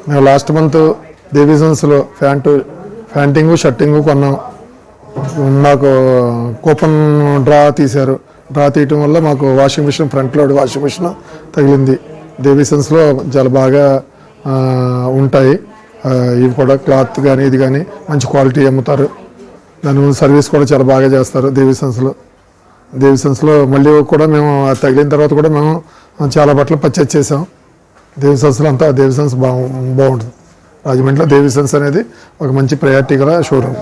మేము last month దేవీసన్స్లో ప్యాంటింగు షర్టింగు కొన్నాం. నాకు కూపన్ డ్రా తీయటం వల్ల మాకు washing machine, front load washing machine తగిలింది. దేవీసన్స్లో చాలా బాగా ఉంటాయి. ఇవి కూడా క్లాత్ కానీ ఇది కానీ మంచి క్వాలిటీ అమ్ముతారు. దాని ముందు సర్వీస్ కూడా చాలా బాగా చేస్తారు దేవీసన్స్లో. మళ్ళీ కూడా మేము తగిలిన తర్వాత కూడా మేము చాలా బట్టలు పర్చేజ్ చేసాం. దేవీసన్స్లో అంతా బాగుంటుంది. రాజమండ్రిలో దేవీసన్స్ అనేది ఒక మంచి ప్రయారిటీ గల షోరూమ్.